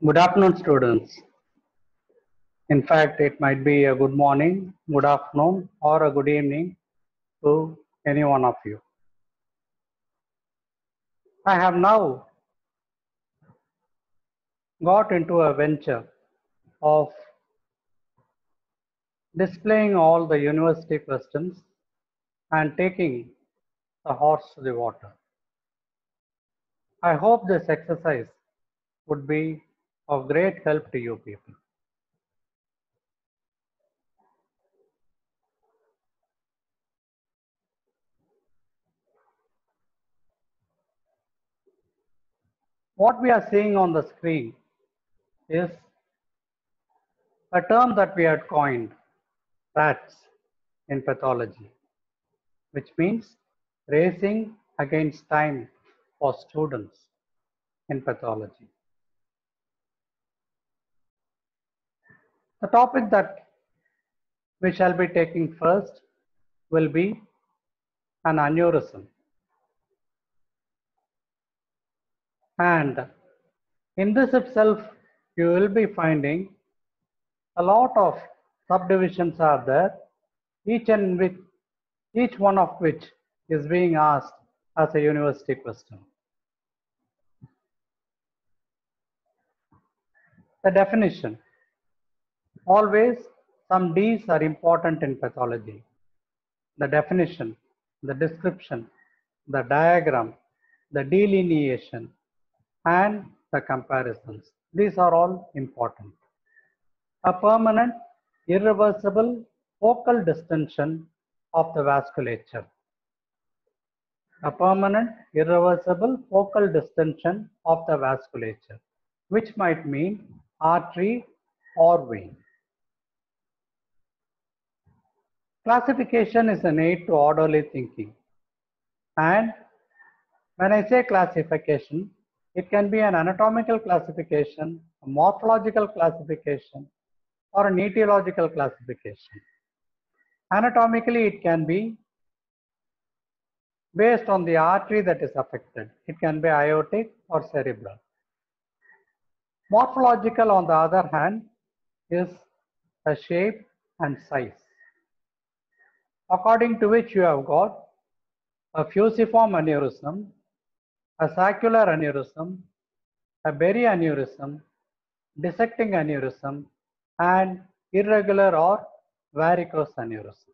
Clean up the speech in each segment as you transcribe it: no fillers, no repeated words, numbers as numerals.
Good afternoon, students. In fact, it might be a good morning, good afternoon, or a good evening to any one of you. I have now got into a venture of displaying all the university questions and taking the horse to the water. I hope this exercise would be of great help to you people. What we are seeing on the screen is a term that we had coined, rats in pathology, which means racing against time for students in pathology. The topic that we shall be taking first will be an aneurysm. And in this itself, you will be finding a lot of subdivisions are there, each one of which is being asked as a university question. The definition. Always some D's are important in pathology. The definition, the description, the diagram, the delineation, and the comparisons. These are all important. A permanent, irreversible focal distension of the vasculature. A permanent, irreversible focal distension of the vasculature, which might mean artery or vein. Classification is an aid to orderly thinking. And when I say classification, it can be an anatomical classification, a morphological classification, or an etiological classification. Anatomically, it can be based on the artery that is affected. It can be aortic or cerebral. Morphological, on the other hand, is a shape and size, according to which you have got a fusiform aneurysm, a saccular aneurysm, a berry aneurysm, dissecting aneurysm, and irregular or varicose aneurysm.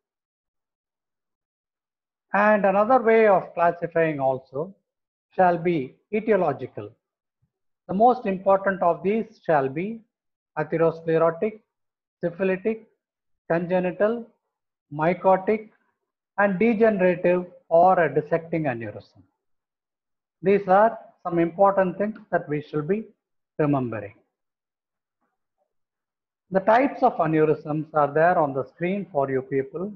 And another way of classifying also shall be etiological. The most important of these shall be atherosclerotic, syphilitic, congenital, mycotic, and degenerative or a dissecting aneurysm. These are some important things that we should be remembering. The types of aneurysms are there on the screen for you people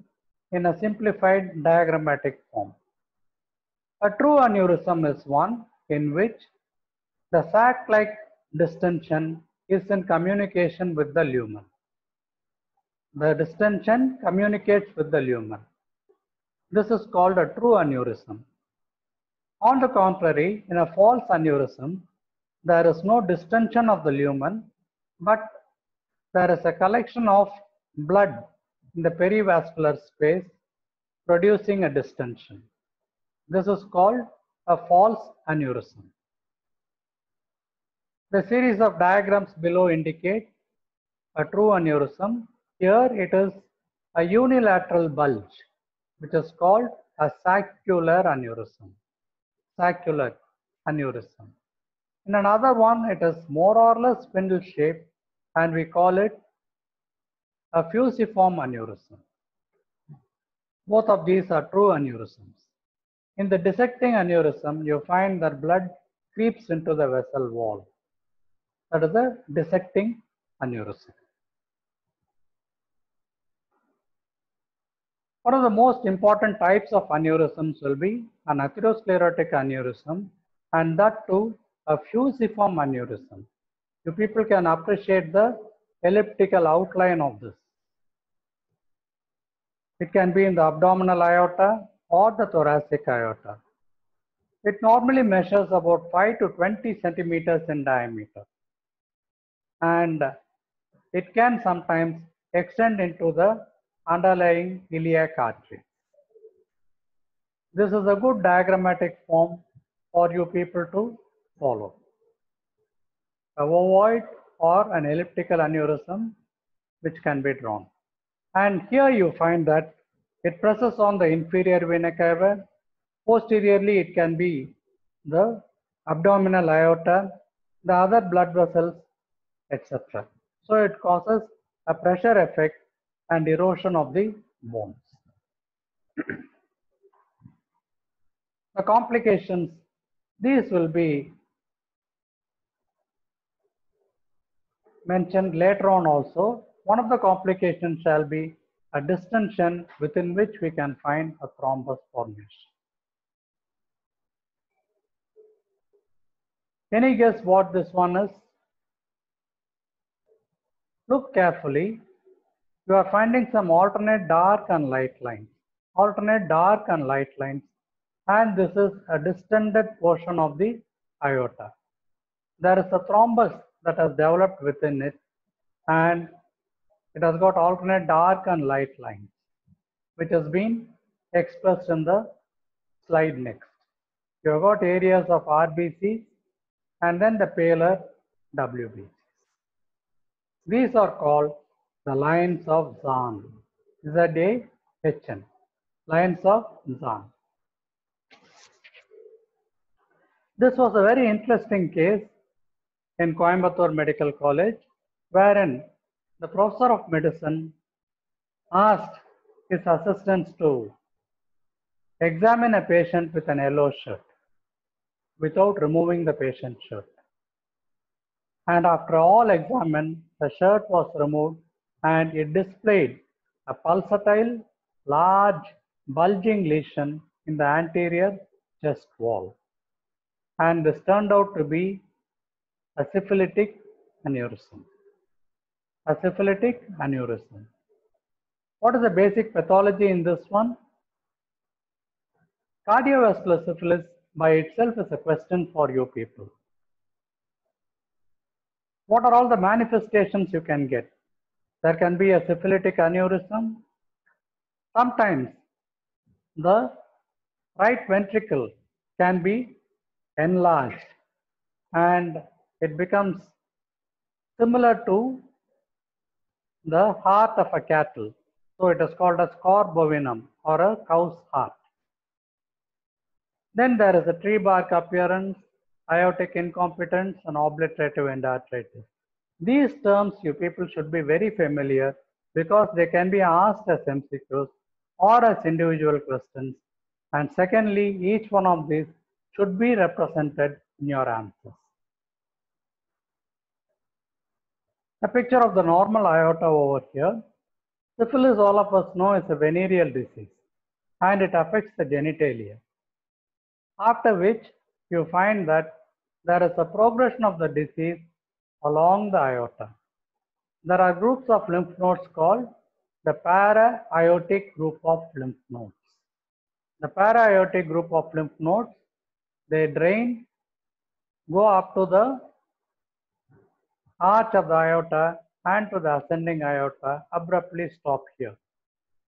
in a simplified diagrammatic form. A true aneurysm is one in which the sac-like distension is in communication with the lumen. The distension communicates with the lumen. This is called a true aneurysm. On the contrary, in a false aneurysm, there is no distension of the lumen, but there is a collection of blood in the perivascular space producing a distension. This is called a false aneurysm. The series of diagrams below indicate a true aneurysm. Here it is a unilateral bulge, which is called a saccular aneurysm. Saccular aneurysm. In another one, it is more or less spindle shaped, and we call it a fusiform aneurysm. Both of these are true aneurysms. In the dissecting aneurysm, you find that blood creeps into the vessel wall. That is a dissecting aneurysm. One of the most important types of aneurysms will be an atherosclerotic aneurysm, and that too a fusiform aneurysm. You people can appreciate the elliptical outline of this. It can be in the abdominal aorta or the thoracic aorta. It normally measures about 5 to 20 centimeters in diameter. and it can sometimes extend into the underlying iliac artery. This is a good diagrammatic form for you people to follow. A ovoid or an elliptical aneurysm which can be drawn. And here you find that it presses on the inferior vena cava. Posteriorly, it can be the abdominal aorta, the other blood vessels, etc. So it causes a pressure effect and erosion of the bones. The complications, these will be mentioned later on also. One of the complications shall be a distension within which we can find a thrombus formation. Any guess what this one is? Look carefully. You are finding some alternate dark and light lines. Alternate dark and light lines. And this is a distended portion of the aorta. There is a thrombus that has developed within it, and it has got alternate dark and light lines, which has been expressed in the slide next. You have got areas of RBC and then the paler WBC. These are called the lines of Zahn. Z-A-H-N. Lines of Zahn. This was a very interesting case in Coimbatore Medical College, wherein the professor of medicine asked his assistants to examine a patient with an yellow shirt without removing the patient's shirt. And after all examined, the shirt was removed and it displayed a pulsatile, large, bulging lesion in the anterior chest wall. And this turned out to be a syphilitic aneurysm. A syphilitic aneurysm. What is the basic pathology in this one? Cardiovascular syphilis by itself is a question for you people. What are all the manifestations you can get? There can be a syphilitic aneurysm. Sometimes the right ventricle can be enlarged and it becomes similar to the heart of a cattle. So it is called as cor bovinum or a cow's heart. Then there is a tree bark appearance, aortic incompetence, and obliterative endarteritis. These terms you people should be very familiar because they can be asked as MCQs or as individual questions. And secondly, each one of these should be represented in your answers. A picture of the normal aorta over here. Syphilis, all of us know, is a venereal disease and it affects the genitalia. After which you find that there is a progression of the disease along the aorta. There are groups of lymph nodes called the para-aortic group of lymph nodes. The para-aortic group of lymph nodes, they drain, go up to the arch of the aorta and to the ascending aorta, abruptly stop here.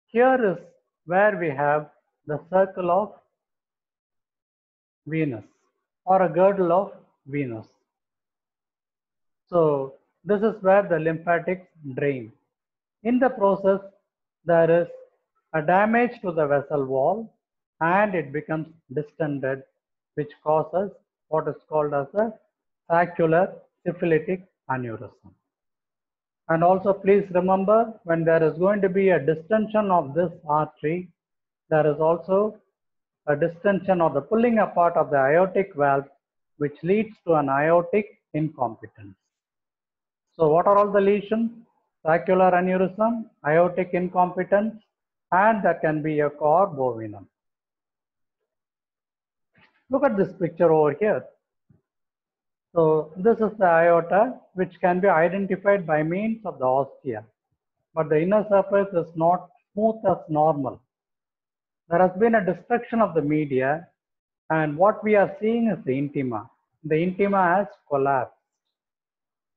Here is where we have the circle of Venus or a girdle of Venus. So this is where the lymphatics drain. In the process, there is a damage to the vessel wall and it becomes distended, which causes what is called as a saccular syphilitic aneurysm. And also please remember, when there is going to be a distension of this artery, there is also a distension or the pulling apart of the aortic valve, which leads to an aortic incompetence. So what are all the lesions? Saccular aneurysm, aortic incompetence, and there can be a cor bovinum. Look at this picture over here. So this is the aorta, which can be identified by means of the ostia, but the inner surface is not smooth as normal. There has been a destruction of the media, and what we are seeing is the intima. The intima has collapsed.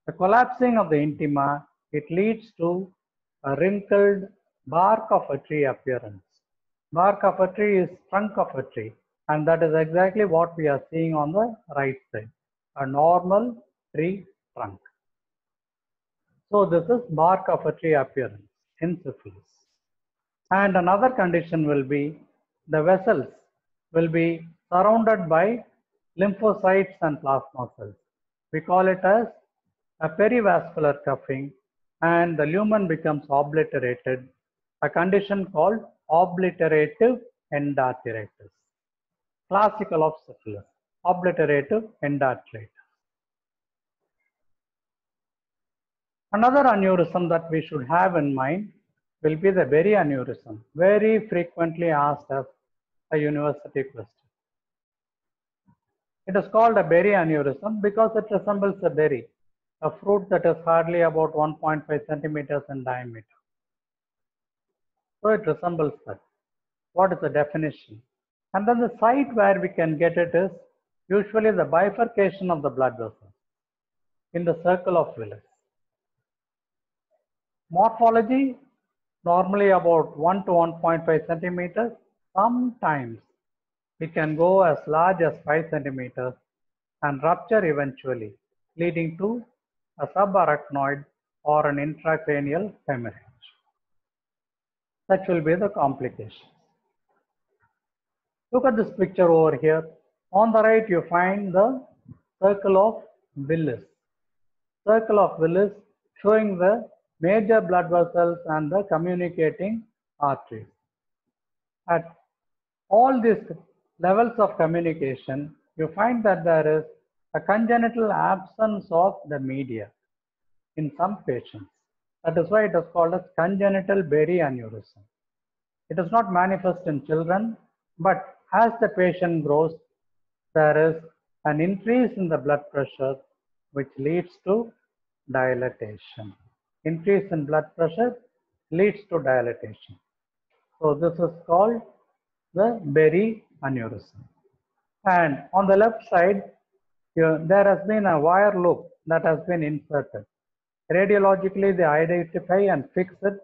The collapsing of the intima, it leads to a wrinkled bark of a tree appearance. Bark of a tree is trunk of a tree, and that is exactly what we are seeing on the right side, a normal tree trunk. So this is bark of a tree appearance in syphilis. And another condition will be the vessels will be surrounded by lymphocytes and plasma cells. We call it as a perivascular cuffing, and the lumen becomes obliterated, a condition called obliterative endarteриtis. Classical of syphilis, obliterative endarteриtis. Another aneurysm that we should have in mind will be the berry aneurysm, very frequently asked as a university question. It is called a berry aneurysm because it resembles a berry, a fruit that is hardly about 1.5 centimeters in diameter. So it resembles that. What is the definition? And then the site where we can get it is usually the bifurcation of the blood vessels in the circle of Willis. Morphology, normally about 1 to 1.5 centimeters. Sometimes it can go as large as 5 centimeters and rupture eventually, leading to a subarachnoid or an intracranial hemorrhage. Such will be the complications. Look at this picture over here. On the right, you find the circle of Willis. Circle of Willis showing the major blood vessels and the communicating arteries. At all these levels of communication, you find that there is a congenital absence of the media in some patients. That is why it is called as congenital berry aneurysm. It is not manifest in children, but as the patient grows, there is an increase in the blood pressure which leads to dilatation. Increase in blood pressure leads to dilatation. So this is called the berry aneurysm. And on the left side, there has been a wire loop that has been inserted. Radiologically, they identify and fix it,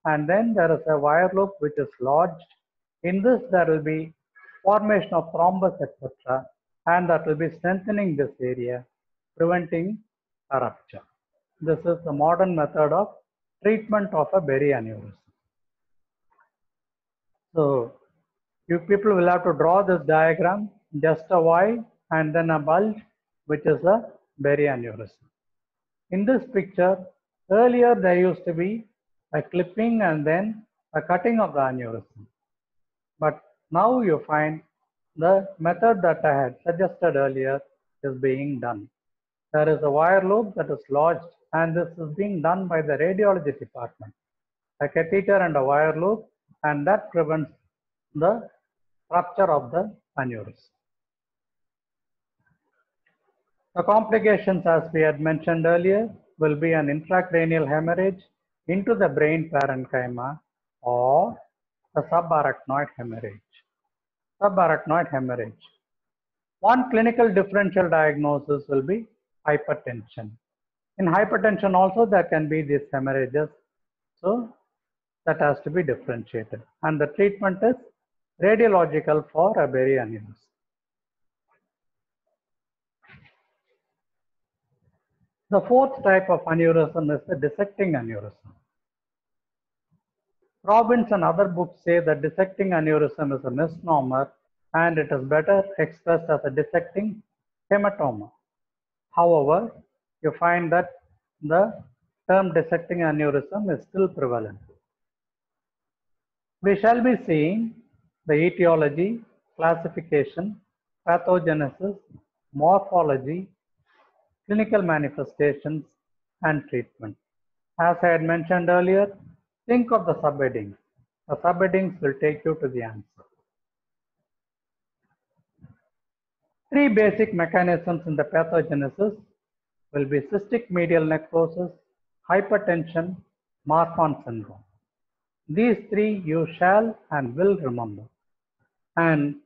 and then there is a wire loop which is lodged. In this, there will be formation of thrombus, etc., and that will be strengthening this area, preventing a rupture. This is the modern method of treatment of a berry aneurysm. So, you people will have to draw this diagram, just a Y and then a bulge, which is a berry aneurysm. In this picture, earlier there used to be a clipping and then a cutting of the aneurysm. But now you find the method that I had suggested earlier is being done. There is a wire loop that is lodged, and this is being done by the radiology department. A catheter and a wire loop, and that prevents the rupture of the aneurysm. The complications, as we had mentioned earlier, will be an intracranial hemorrhage into the brain parenchyma or the subarachnoid hemorrhage. Subarachnoid hemorrhage. One clinical differential diagnosis will be hypertension. In hypertension also there can be these hemorrhages, so that has to be differentiated. And the treatment is radiological for a berry aneurysm. The fourth type of aneurysm is the dissecting aneurysm. Robbins and other books say that dissecting aneurysm is a misnomer and it is better expressed as a dissecting hematoma. However, you find that the term dissecting aneurysm is still prevalent. We shall be seeing the etiology, classification, pathogenesis, morphology, clinical manifestations, and treatment. As I had mentioned earlier, think of the subheadings. The subheadings will take you to the answer. Three basic mechanisms in the pathogenesis will be cystic medial necrosis, hypertension, Marfan syndrome. These three you shall and will remember. And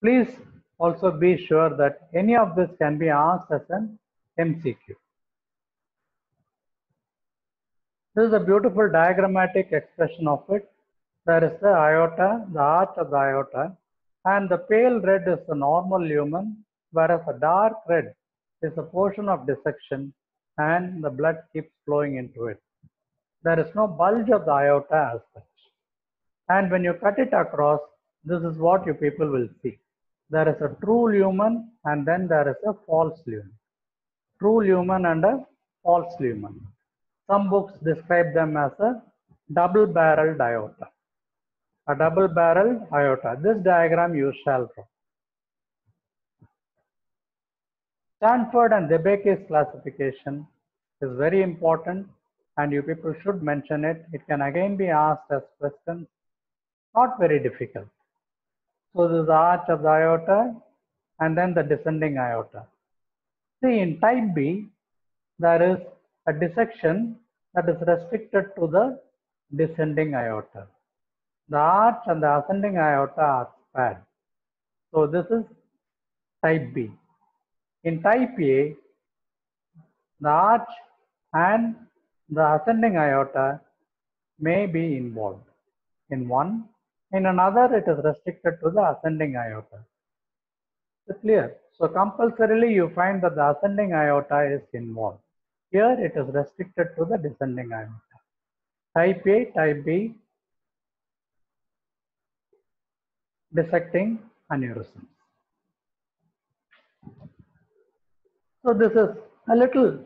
please also be sure that any of this can be asked as an MCQ. This is a beautiful diagrammatic expression of it. There is the aorta, the arch of the aorta, and the pale red is the normal lumen, whereas the dark red is a portion of dissection and the blood keeps flowing into it. There is no bulge of the aorta as such. And when you cut it across, this is what you people will see. There is a true lumen and then there is a false lumen. True lumen and a false lumen. Some books describe them as a double-barreled aorta. A double-barreled aorta. This diagram you shall draw. Stanford and Debye's classification is very important and you people should mention it. It can again be asked as questions. Not very difficult. So this is the arch of the aorta and then the descending aorta. See, in type B, there is a dissection that is restricted to the descending aorta. The arch and the ascending aorta are spared. So this is type B. In type A, the arch and the ascending aorta may be involved. In one, in another, it is restricted to the ascending aorta. It's clear. So compulsorily you find that the ascending aorta is involved. Here it is restricted to the descending aorta. Type A, type B, dissecting aneurysms. So this is a little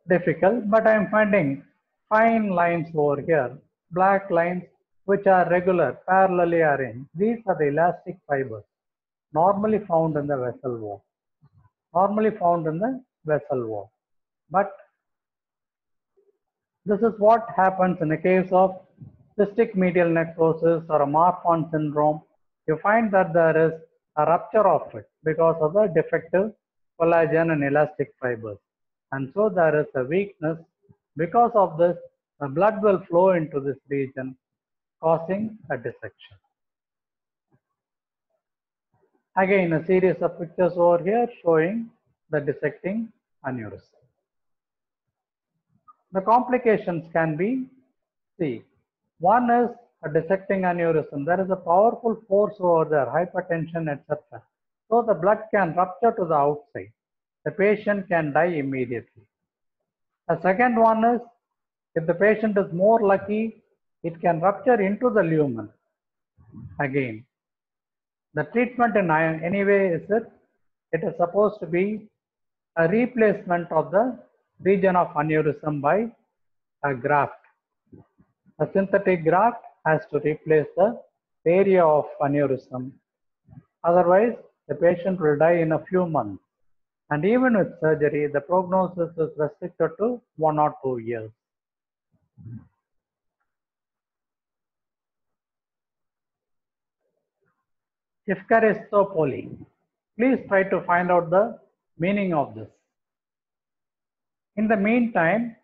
difficult, but I am finding fine lines over here, black lines which are regular, parallelly arranged. These are the elastic fibers normally found in the vessel wall. But this is what happens in the case of cystic medial necrosis or a Marfan syndrome. You find that there is a rupture of it because of the defective collagen and elastic fibers. And so there is a weakness. Because of this, the blood will flow into this region, causing a dissection. Again, a series of pictures over here showing the dissecting aneurysm. The complications can be, see, one is a dissecting aneurysm. There is a powerful force over there, hypertension, etc. So the blood can rupture to the outside. The patient can die immediately. The second one is, if the patient is more lucky, it can rupture into the lumen. Again, the treatment in any way is that it is supposed to be a replacement of the region of aneurysm by a graft. A synthetic graft has to replace the area of aneurysm. Otherwise, the patient will die in a few months. And even with surgery, the prognosis is restricted to 1 or 2 years. Eucharistopoli. Please try to find out the meaning of this. In the meantime,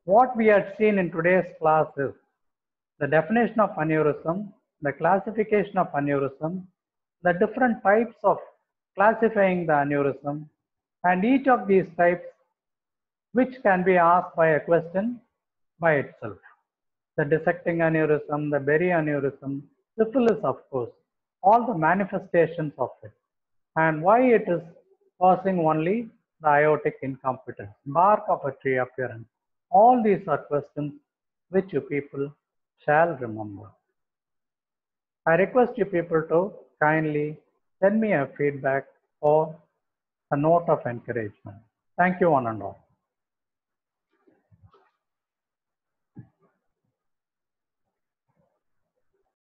what we had seen in today's class is the definition of aneurysm, the classification of aneurysm, the different types of classifying the aneurysm, and each of these types which can be asked by a question by itself. The dissecting aneurysm, the berry aneurysm, syphilis of course, all the manifestations of it, and why it is causing only the aortic incompetence, bark of a tree appearance. All these are questions which you people shall remember. I request you people to kindly send me a feedback or a note of encouragement. Thank you one and all.